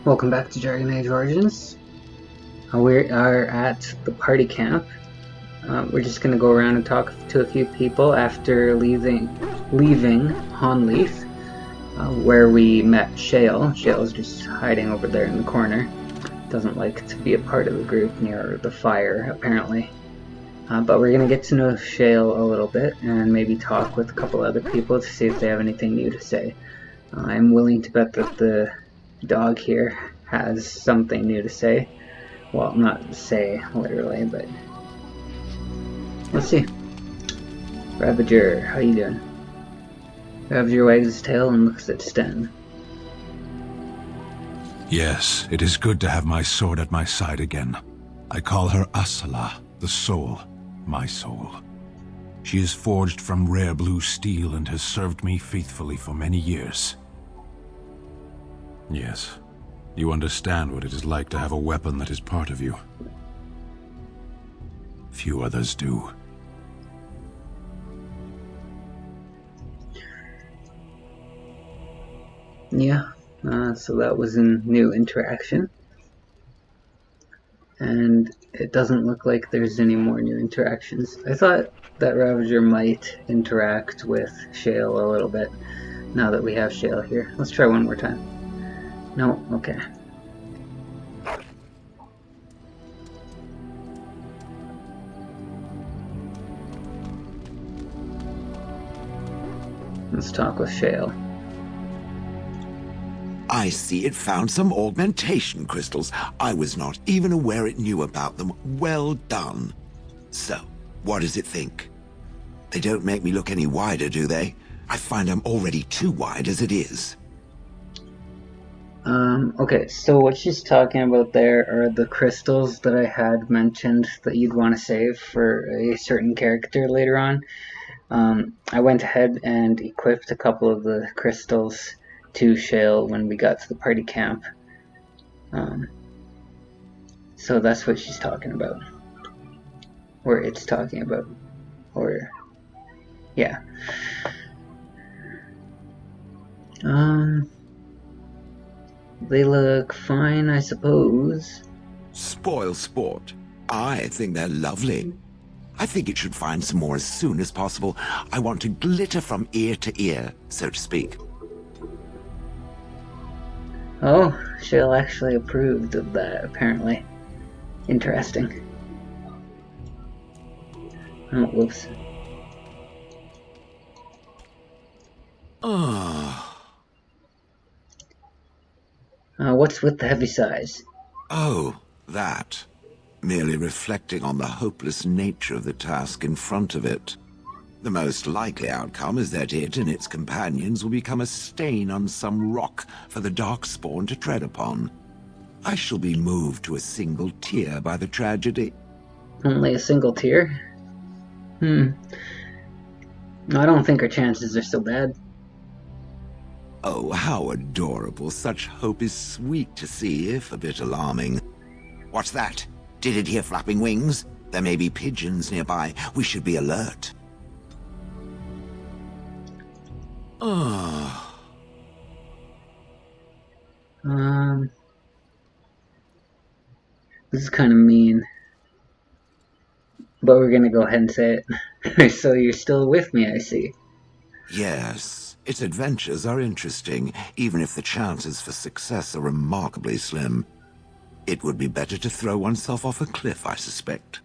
Welcome back to Dragon Age Origins. We are at the party camp. We're just going to go around and talk to a few people after leaving Honleaf, where we met Shale. Shale's just hiding over there in the corner. Doesn't like to be a part of the group near the fire, apparently. But we're going to get to know Shale a little bit and maybe talk with a couple other people to see if they have anything new to say. I'm willing to bet that the dog here has something new to say. Well, not say literally, but let's see. Ravager, how you doing? Ravager wags his tail and looks at Sten. Yes, it is good to have my sword at my side again. I call her Asala, the soul, my soul. She is forged from rare blue steel and has served me faithfully for many years. Yes, you understand what it is like to have a weapon that is part of you. Few others do. Yeah, so that was a new interaction. And it doesn't look like there's any more new interactions. I thought that Ravager might interact with Shale a little bit, now that we have Shale here. Let's try one more time. No? Okay. Let's talk with Shale. I see it found some augmentation crystals. I was not even aware it knew about them. Well done. So, what does it think? They don't make me look any wider, do they? I find I'm already too wide as it is. Okay, so what she's talking about there are the crystals that I had mentioned that you'd want to save for a certain character later on. I went ahead and equipped a couple of the crystals to Shale when we got to the party camp. So that's what she's talking about. Or it's talking about. Or, yeah. They look fine, I suppose. Spoil sport. I think they're lovely. I think it should find some more as soon as possible. I want to glitter from ear to ear, so to speak. Oh, Shale actually approved of that, apparently. Interesting. Oh, whoops. What's with the heavy sighs? Oh, that. Merely reflecting on the hopeless nature of the task in front of it. The most likely outcome is that it and its companions will become a stain on some rock for the Darkspawn to tread upon. I shall be moved to a single tear by the tragedy. Only a single tear? I don't think our chances are so bad. Oh, how adorable. Such hope is sweet to see, if a bit alarming. What's that? Did it hear flapping wings? There may be pigeons nearby. We should be alert. This is kind of mean. But we're gonna go ahead and say it. So you're still with me, I see. Yes, its adventures are interesting, even if the chances for success are remarkably slim. It would be better to throw oneself off a cliff, I suspect.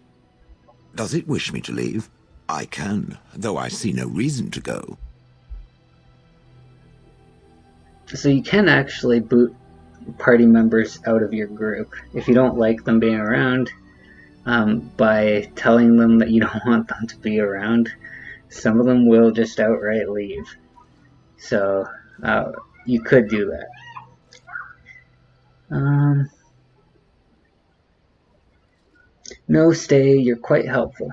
Does it wish me to leave? I can, though I see no reason to go. So you can actually boot party members out of your group if you don't like them being around, by telling them that you don't want them to be around. Some of them will just outright leave. So you could do that. No, stay, you're quite helpful.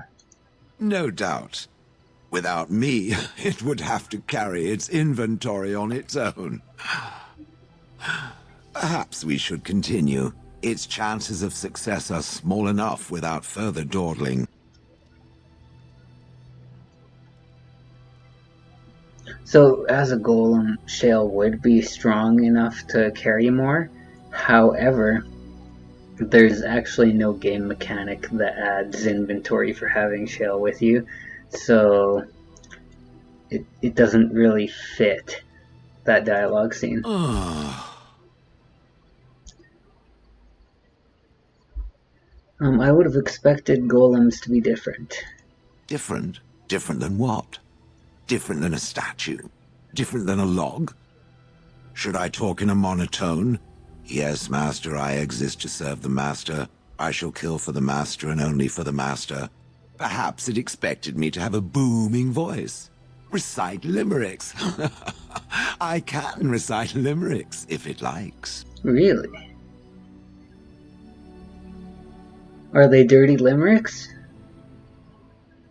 No doubt. Without me, it would have to carry its inventory on its own. Perhaps we should continue. Its chances of success are small enough without further dawdling. So as a golem, Shale would be strong enough to carry more, However, there's actually no game mechanic that adds inventory for having Shale with you, so it doesn't really fit that dialogue scene. I would have expected golems to be different. Different? Different than what? Different than a statue? Different than a log? Should I talk in a monotone? Yes, master, I exist to serve the master. I shall kill for the master and only for the master. Perhaps it expected me to have a booming voice. Recite limericks. I can recite limericks, if it likes. Really? Are they dirty limericks?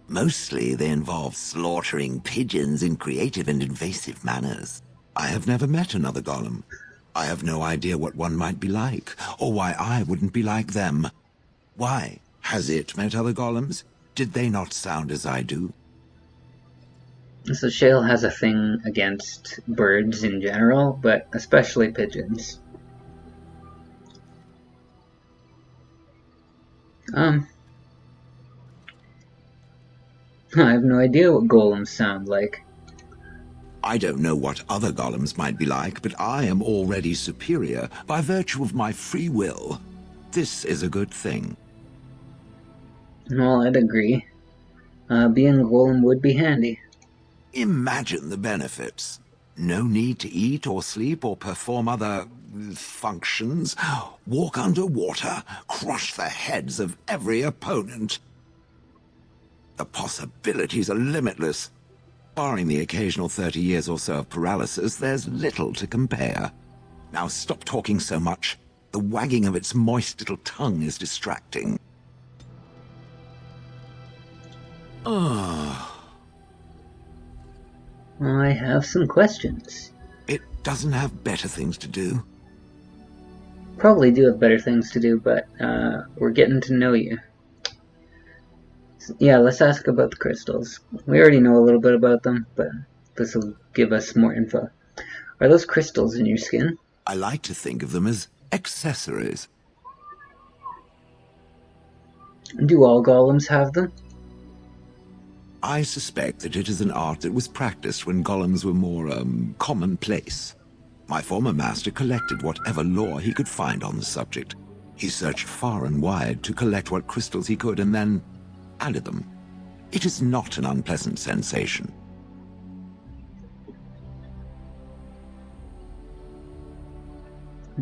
Mostly they involve slaughtering pigeons in creative and invasive manners. I have never met another golem. I have no idea what one might be like, or why I wouldn't be like them. Why? Has it met other golems? Did they not sound as I do? So Shale has a thing against birds in general, but especially pigeons. I have no idea what golems sound like. I don't know what other golems might be like, but I am already superior by virtue of my free will. This is a good thing. Well, I'd agree. Being a golem would be handy. Imagine the benefits. No need to eat or sleep or perform other functions. Walk underwater, crush the heads of every opponent. The possibilities are limitless. Barring the occasional 30 years or so of paralysis, there's little to compare. Now stop talking so much. The wagging of its moist little tongue is distracting. I have some questions. It doesn't have better things to do. Probably do have better things to do, but we're getting to know you. So, yeah, let's ask about the crystals. We already know a little bit about them, but this will give us more info. Are those crystals in your skin? I like to think of them as accessories. Do all golems have them? I suspect that it is an art that was practiced when golems were more, commonplace. My former master collected whatever lore he could find on the subject. He searched far and wide to collect what crystals he could and then added them. It is not an unpleasant sensation.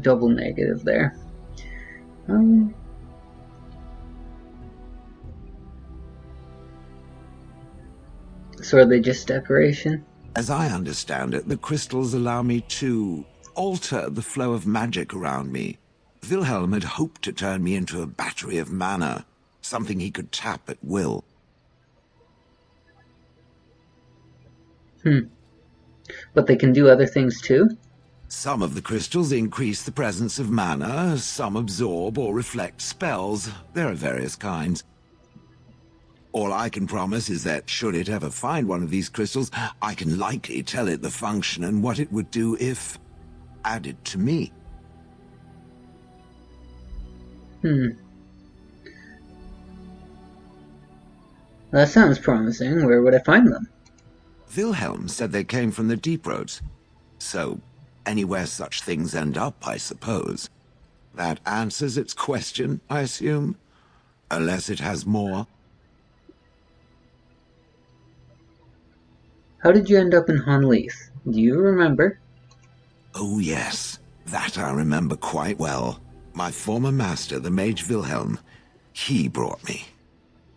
Double negative there. So are they just decoration? As I understand it, the crystals allow me to alter the flow of magic around me. Wilhelm had hoped to turn me into a battery of mana, something he could tap at will. But they can do other things too? Some of the crystals increase the presence of mana, some absorb or reflect spells. There are various kinds. All I can promise is that should it ever find one of these crystals, I can likely tell it the function and what it would do if added to me. That sounds promising. Where would I find them? Wilhelm said they came from the deep roads. So, anywhere such things end up, I suppose. That answers its question, I assume? Unless it has more. How did you end up in Honleith? Do you remember? Oh yes, that I remember quite well. My former master, the mage Wilhelm, he brought me.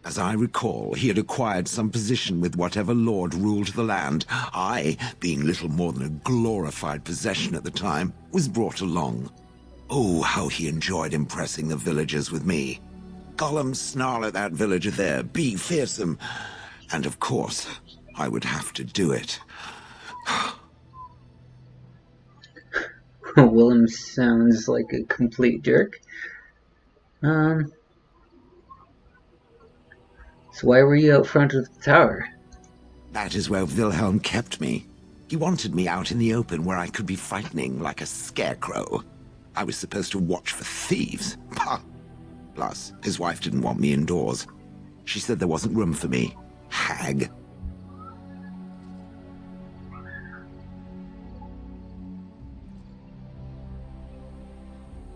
As I recall, he had acquired some position with whatever lord ruled the land. I, being little more than a glorified possession at the time, was brought along. Oh, how he enjoyed impressing the villagers with me. Gollum snarl at that villager there, be fearsome. And of course, I would have to do it. Willem sounds like a complete jerk. So why were you out front of the tower? That is where Wilhelm kept me. He wanted me out in the open where I could be frightening like a scarecrow. I was supposed to watch for thieves. Pah! Plus, his wife didn't want me indoors. She said there wasn't room for me. Hag.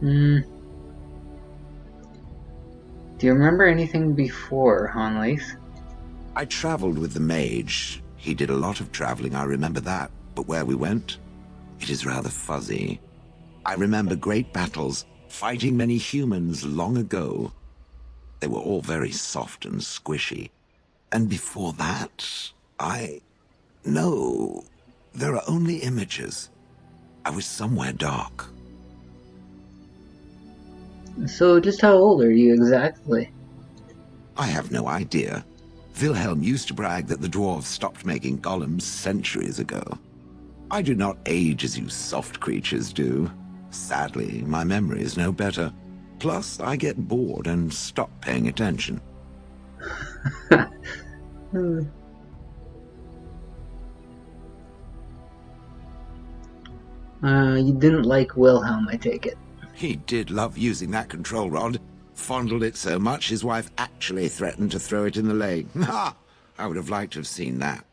Do you remember anything before Hanleith? I traveled with the mage. He did a lot of traveling, I remember that. But where we went, it is rather fuzzy. I remember great battles, fighting many humans long ago. They were all very soft and squishy. And before that, No, there are only images. I was somewhere dark. So just how old are you exactly? I have no idea. Wilhelm used to brag that the dwarves stopped making golems centuries ago. I do not age as you soft creatures do. Sadly, my memory is no better. Plus, I get bored and stop paying attention. You didn't like Wilhelm, I take it. He did love using that control rod. Fondled it so much his wife actually threatened to throw it in the lake. Ha! I would have liked to have seen that.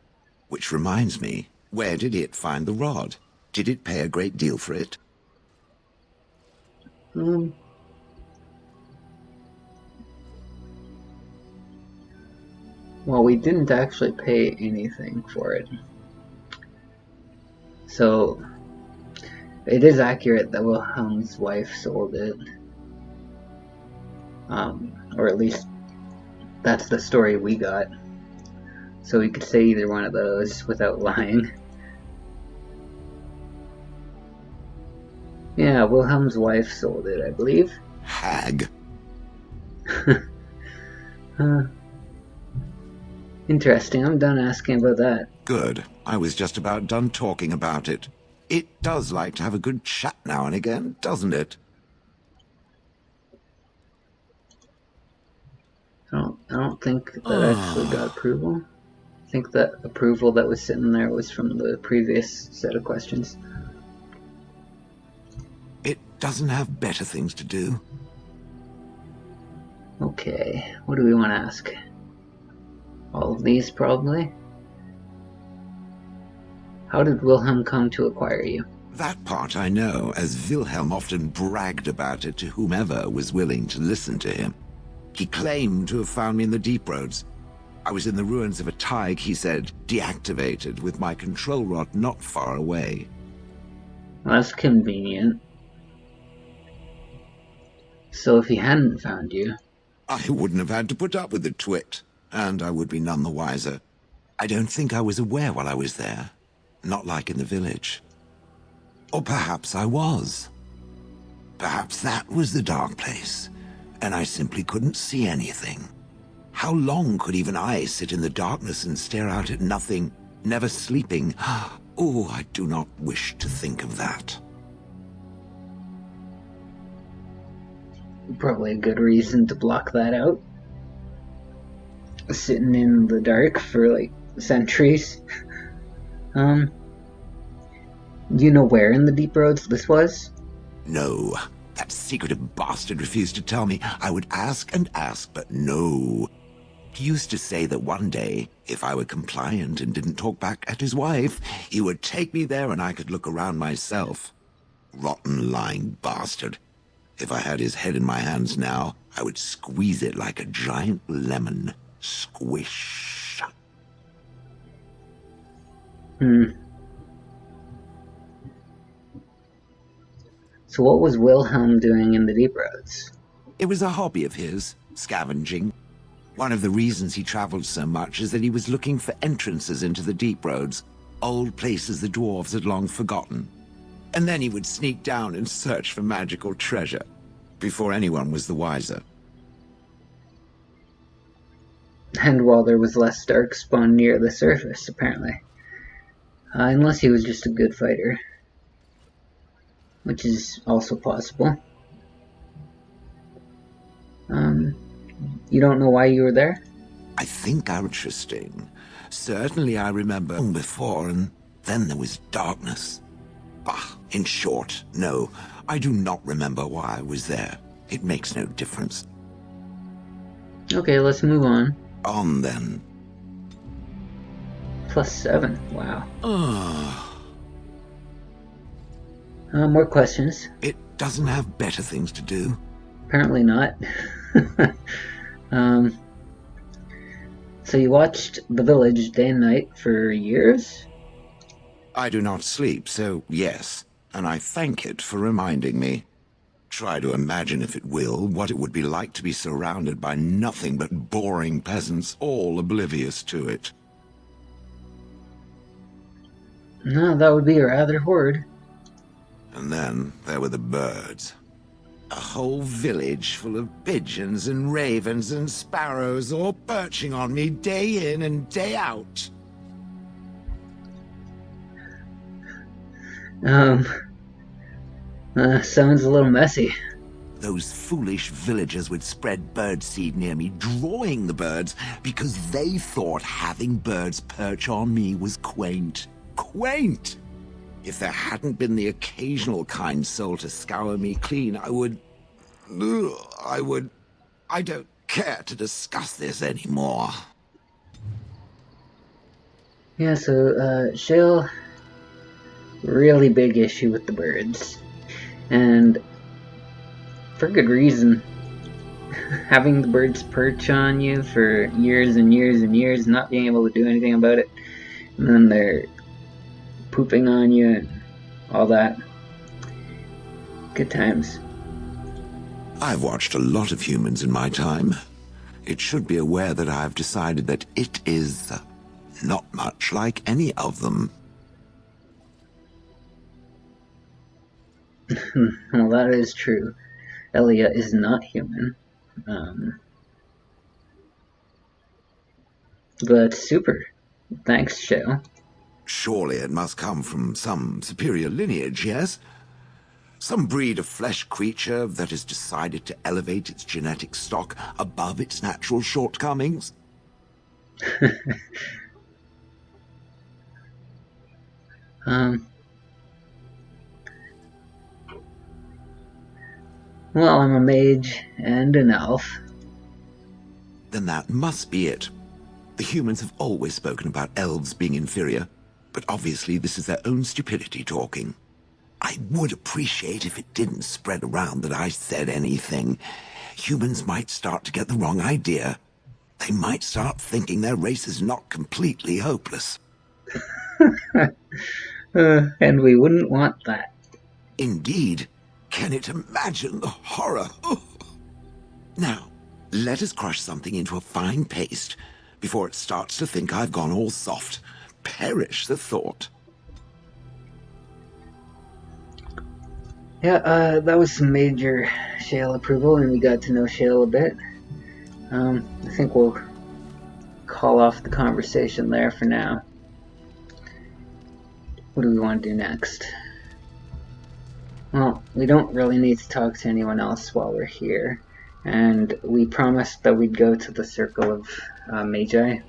Which reminds me, where did it find the rod? Did it pay a great deal for it? Well, we didn't actually pay anything for it. So, it is accurate that Wilhelm's wife sold it. Or at least, that's the story we got. So we could say either one of those without lying. Yeah, Wilhelm's wife sold it, I believe. Hag. Interesting. I'm done asking about that. Good. I was just about done talking about it. It does like to have a good chat now and again, doesn't it? I don't think that actually got approval. I think that approval that was sitting there was from the previous set of questions. It doesn't have better things to do. Okay, what do we want to ask? All of these, probably? How did Wilhelm come to acquire you? That part I know, as Wilhelm often bragged about it to whomever was willing to listen to him. He claimed to have found me in the deep roads. I was in the ruins of a Tig, he said, deactivated, with my control rod not far away. Well, that's convenient. So if he hadn't found you... I wouldn't have had to put up with the twit, and I would be none the wiser. I don't think I was aware while I was there. Not like in the village. Or perhaps I was. Perhaps that was the dark place, and I simply couldn't see anything. How long could even I sit in the darkness and stare out at nothing, never sleeping? Oh, I do not wish to think of that. Probably a good reason to block that out. Sitting in the dark for, like, centuries. Do you know where in the deep roads this was? No. That secretive bastard refused to tell me. I would ask and ask, but no. He used to say that one day, if I were compliant and didn't talk back at his wife, he would take me there and I could look around myself. Rotten, lying bastard. If I had his head in my hands now, I would squeeze it like a giant lemon. Squish. So what was Wilhelm doing in the deep roads? It was a hobby of his, scavenging. One of the reasons he traveled so much is that he was looking for entrances into the deep roads, old places the dwarves had long forgotten. And then he would sneak down and search for magical treasure, before anyone was the wiser. And while there was less darkspawn near the surface, apparently. Unless he was just a good fighter. Which is also possible. You don't know why you were there? I think interesting. Certainly I remember long before, and then there was darkness. Bah, In short, no, I do not remember why I was there. It makes no difference. Okay, let's move on. On then. +7, wow. More questions. It doesn't have better things to do. Apparently not. So you watched The Village day and night for years? I do not sleep, so yes, and I thank it for reminding me. Try to imagine, if it will, what it would be like to be surrounded by nothing but boring peasants, all oblivious to it. No, that would be rather horrid. And then there were the birds. A whole village full of pigeons and ravens and sparrows all perching on me day in and day out. Sounds a little messy. Those foolish villagers would spread birdseed near me, drawing the birds, because they thought having birds perch on me was quaint. Quaint! If there hadn't been the occasional kind soul to scour me clean, I don't care to discuss this anymore. Yeah, so, Shale, really big issue with the birds. And for good reason. Having the birds perch on you for years and years and years, not being able to do anything about it, and then they're pooping on you and all that. Good times. I've watched a lot of humans in my time. It should be aware that I've decided that it is not much like any of them. Well, that is true. Elia is not human. But super. Thanks, Shale. Surely it must come from some superior lineage, yes? Some breed of flesh creature that has decided to elevate its genetic stock above its natural shortcomings? Well, I'm a mage and an elf. Then that must be it. The humans have always spoken about elves being inferior, but obviously this is their own stupidity talking. I would appreciate if it didn't spread around that I said anything. Humans might start to get the wrong idea. They might start thinking their race is not completely hopeless. And we wouldn't want that. Indeed. Can it imagine the horror? Now, let us crush something into a fine paste before it starts to think I've gone all soft. Perish the thought. Yeah, that was some major Shale approval, and we got to know Shale a bit. I think we'll call off the conversation there for now. What do we want to do next? Well, we don't really need to talk to anyone else while we're here, and we promised that we'd go to the Circle of Magi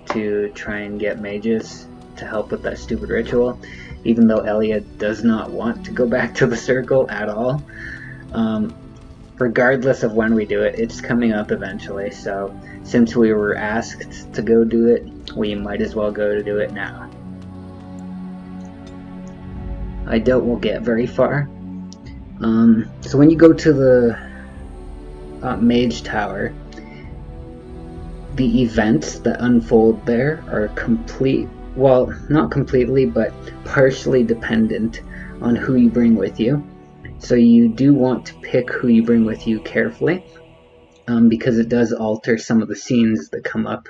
to try and get mages to help with that stupid ritual, even though Elia does not want to go back to the Circle at all. Regardless of when we do it, it's coming up eventually, so since we were asked to go do it, we might as well go to do it now. I doubt we'll get very far. So when you go to the Mage Tower, the events that unfold there are well, not completely, but partially dependent on who you bring with you. So you do want to pick who you bring with you carefully, because it does alter some of the scenes that come up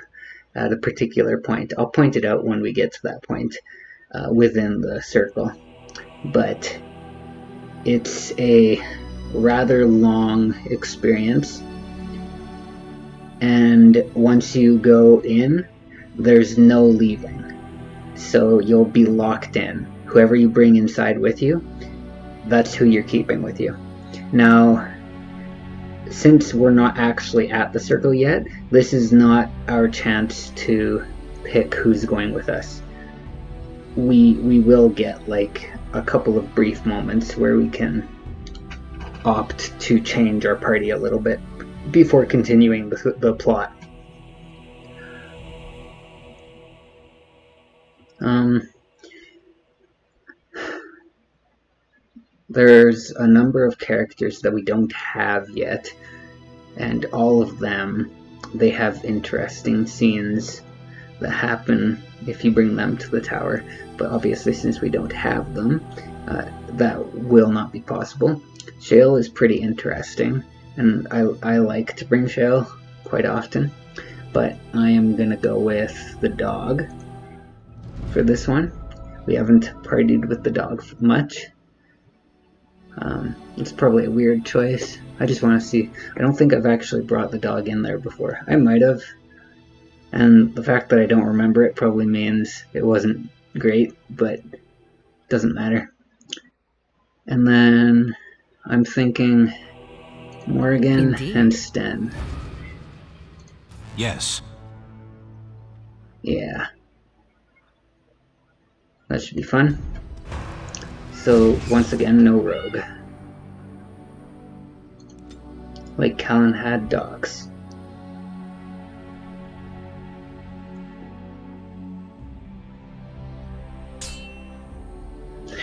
at a particular point. I'll point it out when we get to that point within the circle. But it's a rather long experience, and once you go in, there's no leaving. So you'll be locked in. Whoever you bring inside with you, that's who you're keeping with you. Now, since we're not actually at the circle yet, this is not our chance to pick who's going with us. We will get like a couple of brief moments where we can opt to change our party a little bit before continuing the plot. There's a number of characters that we don't have yet, and all of them, they have interesting scenes that happen if you bring them to the tower, but obviously since we don't have them, that will not be possible. Shale is pretty interesting, and I like to bring Shale quite often, but I am gonna go with the dog for this one. We haven't partied with the dog much. It's probably a weird choice. I just want to see. I don't think I've actually brought the dog in there before. I might have, and the fact that I don't remember it probably means it wasn't great, but doesn't matter. And then I'm thinking Morgan and Sten. Yes. Yeah. That should be fun. So, once again, no rogue. Like Callan had dogs.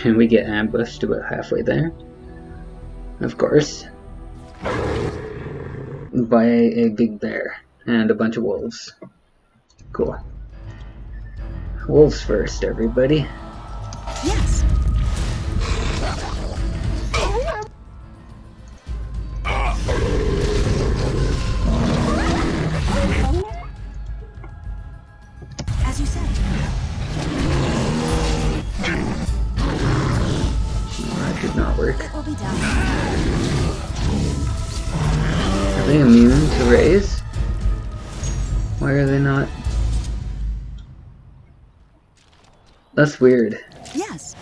And we get ambushed about halfway there. Of course. By a big bear and a bunch of wolves. Cool. Wolves first, everybody. Yes. As you say. That did not work. It will be done. Are they immune to raise? Why are they not? That's weird. Yes.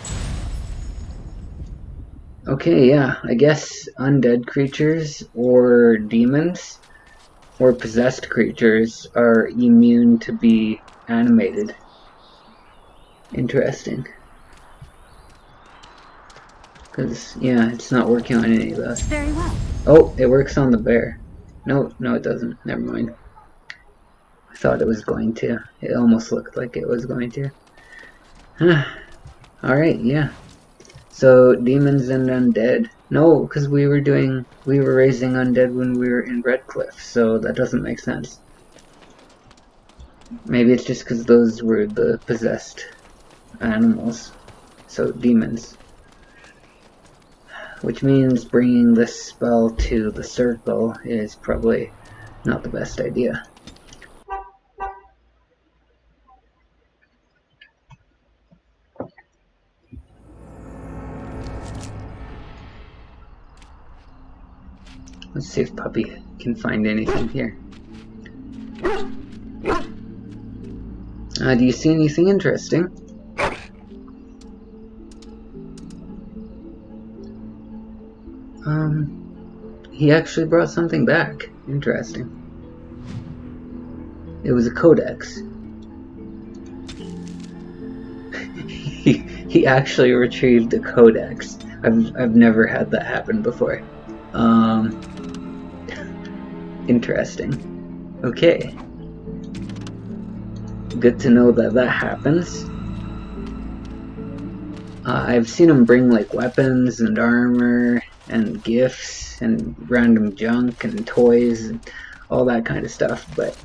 Okay, yeah, I guess undead creatures or demons or possessed creatures are immune to be animated. Interesting. Because, yeah, it's not working on any of those. Very well. Oh, it works on the bear. No, it doesn't. Never mind. I thought it was going to. It almost looked like it was going to. Alright, yeah. So, demons and undead. No, because we were raising undead when we were in Redcliffe, so that doesn't make sense. Maybe it's just because those were the possessed animals. So, demons. Which means bringing this spell to the circle is probably not the best idea. Let's see if Puppy can find anything here. Do you see anything interesting? He actually brought something back. Interesting. It was a codex. he actually retrieved a codex. I've never had that happen before. Interesting. Okay. Good to know that that happens. I've seen him bring like weapons and armor and gifts and random junk and toys and all that kind of stuff, but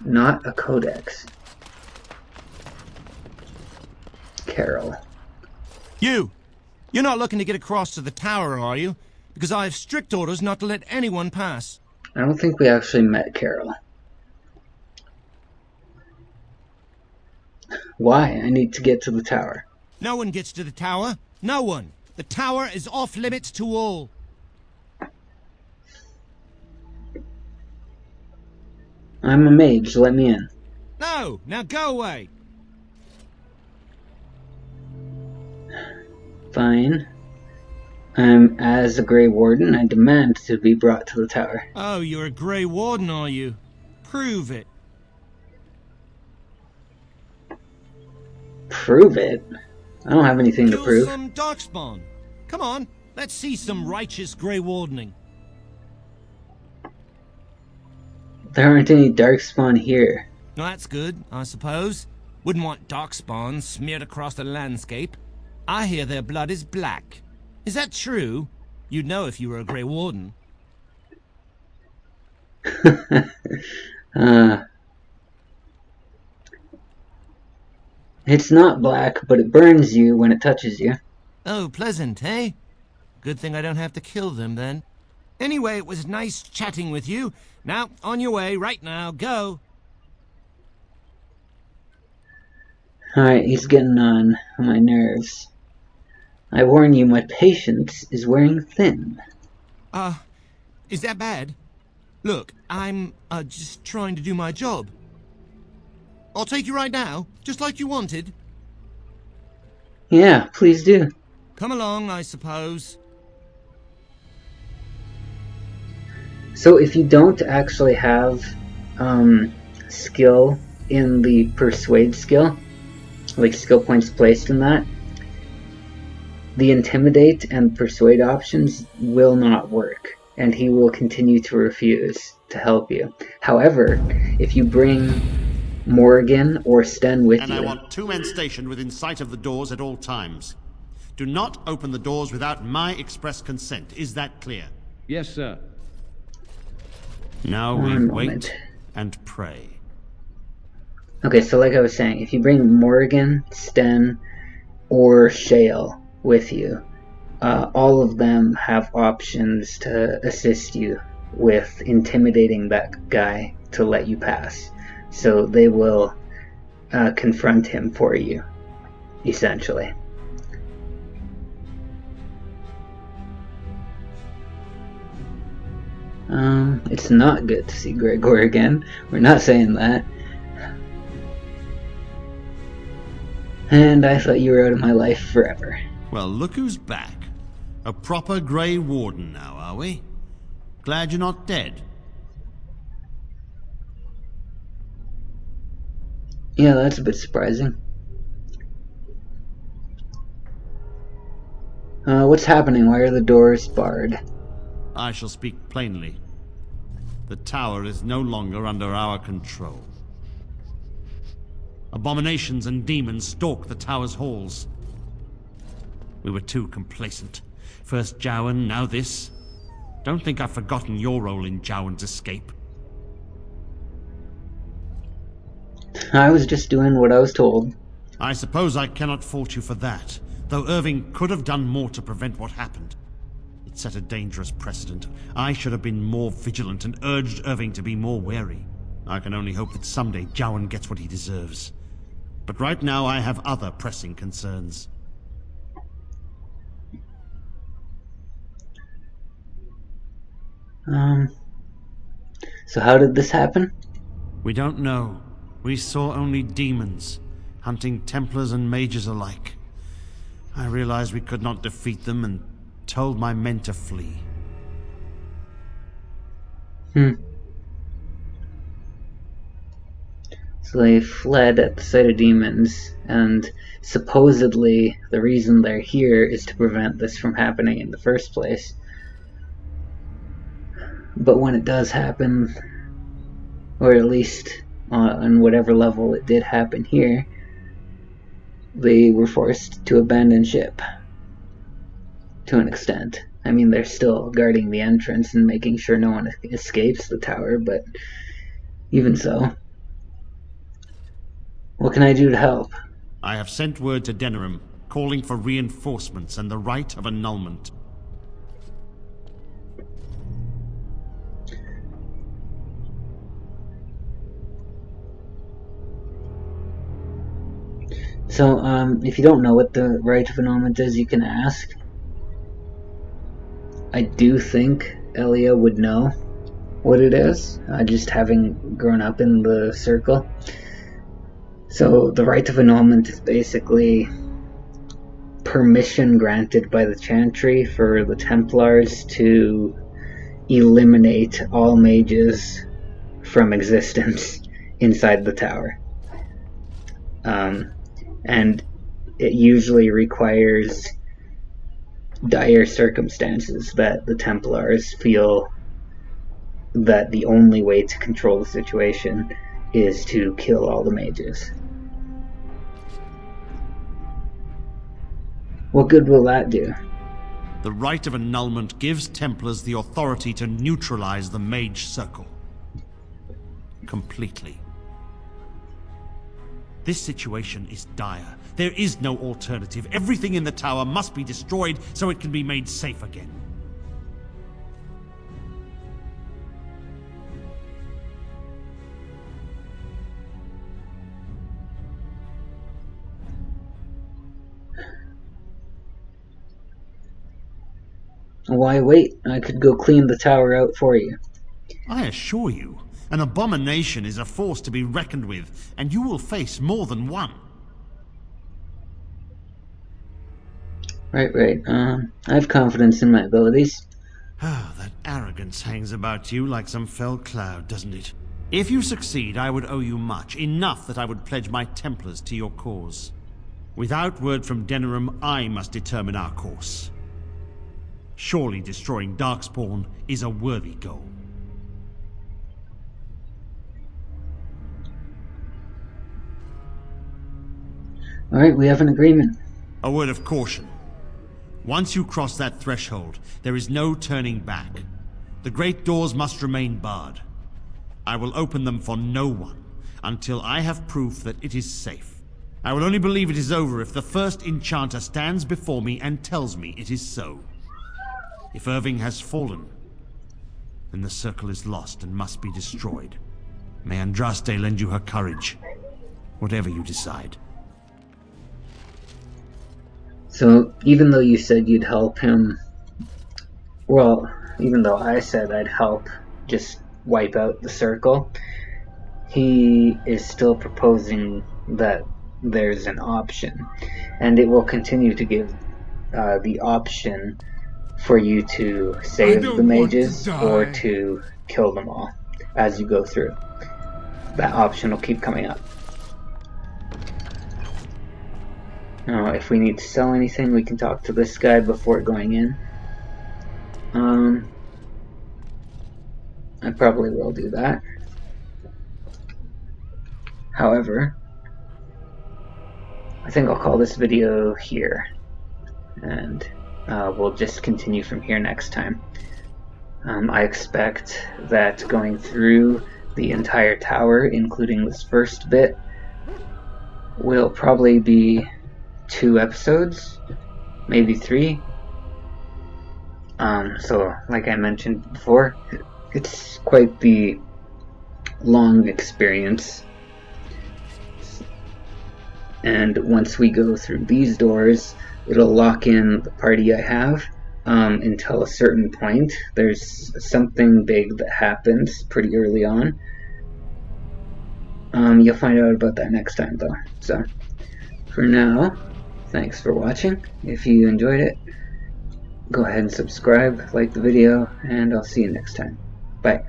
not a codex. Carol. You're not looking to get across to the tower, are you? Because I have strict orders not to let anyone pass. I don't think we actually met Carol. Why? I need to get to the tower. No one gets to the tower. No one. The tower is off limits to all. I'm a mage, let me in. No, now go away. Fine. As a Grey Warden, I demand to be brought to the tower. Oh, you're a Grey Warden, are you? Prove it. Prove it? I don't have anything to Kill prove. some darkspawn. Come on, let's see some righteous Grey Wardening. There aren't any darkspawn here. Well, that's good, I suppose. Wouldn't want darkspawn smeared across the landscape. I hear their blood is black. Is that true? You'd know if you were a Grey Warden. It's not black, but it burns you when it touches you. Oh, pleasant, eh? Good thing I don't have to kill them, then. Anyway, it was nice chatting with you. Now, on your way, right now, go! Alright, he's getting on my nerves. I warn you, my patience is wearing thin. Is that bad? Look, I'm, just trying to do my job. I'll take you right now, just like you wanted. Yeah, please do. Come along, I suppose. So if you don't actually have skill in the persuade skill, like skill points placed in that, the intimidate and persuade options will not work, and he will continue to refuse to help you. However, if you bring Morgan or Sten with And you... I want 2 men stationed within sight of the doors at all times. Do not open the doors without my express consent. Is that clear? Yes, sir. Now we wait and pray. Okay, so like I was saying, if you bring Morgan, Sten, or Shale with you, all of them have options to assist you with intimidating that guy to let you pass. So they will confront him for you, essentially. It's not good to see Gregor again. We're not saying that. And I thought you were out of my life forever. Well, look who's back. A proper Grey Warden now, are we? Glad you're not dead. Yeah, that's a bit surprising. What's happening? Why are the doors barred? I shall speak plainly. The tower is no longer under our control. Abominations and demons stalk the tower's halls. We were too complacent. First Jowan, now this. Don't think I've forgotten your role in Jowan's escape. I was just doing what I was told. I suppose I cannot fault you for that, though Irving could have done more to prevent what happened. It set a dangerous precedent. I should have been more vigilant and urged Irving to be more wary. I can only hope that someday Jowan gets what he deserves. But right now I have other pressing concerns. So how did this happen? We don't know. We saw only demons, hunting Templars and mages alike. I realized we could not defeat them and told my men to flee. So they fled at the sight of demons, and supposedly the reason they're here is to prevent this from happening in the first place. But when it does happen, or at least on whatever level it did happen here, they were forced to abandon ship. To an extent. I mean, they're still guarding the entrance and making sure no one escapes the tower, but even so. What can I do to help? I have sent word to Denerim, calling for reinforcements and the right of annulment. So, if you don't know what the right of annulment is, you can ask. I do think Elia would know what it is, just having grown up in the circle. So, the right of annulment is basically permission granted by the Chantry for the Templars to eliminate all mages from existence inside the tower. And it usually requires dire circumstances that the Templars feel that the only way to control the situation is to kill all the mages. What good will that do? The rite of annulment gives Templars the authority to neutralize the Mage Circle. Completely. This situation is dire. There is no alternative. Everything in the tower must be destroyed so it can be made safe again. Why wait? I could go clean the tower out for you. I assure you, an abomination is a force to be reckoned with, and you will face more than one. Right. I have confidence in my abilities. Ah, that arrogance hangs about you like some fell cloud, doesn't it? If you succeed, I would owe you much, enough that I would pledge my Templars to your cause. Without word from Denerim, I must determine our course. Surely destroying Darkspawn is a worthy goal. Alright, we have an agreement. A word of caution. Once you cross that threshold, there is no turning back. The great doors must remain barred. I will open them for no one until I have proof that it is safe. I will only believe it is over if the first enchanter stands before me and tells me it is so. If Irving has fallen, then the circle is lost and must be destroyed. May Andraste lend you her courage, whatever you decide. So, even though you said you'd help him, well, even though I said I'd help just wipe out the circle, he is still proposing that there's an option, and it will continue to give the option for you to save the mages or to kill them all as you go through. That option will keep coming up. Now, if we need to sell anything, we can talk to this guy before going in. I probably will do that. However, I think I'll call this video here, and we'll just continue from here next time. I expect that going through the entire tower, including this first bit, will probably be 2 episodes, maybe 3. So, like I mentioned before, it's quite the long experience. And once we go through these doors, it'll lock in the party I have until a certain point. There's something big that happens pretty early on. You'll find out about that next time, though. So, for now, thanks for watching. If you enjoyed it, go ahead and subscribe, like the video, and I'll see you next time. Bye.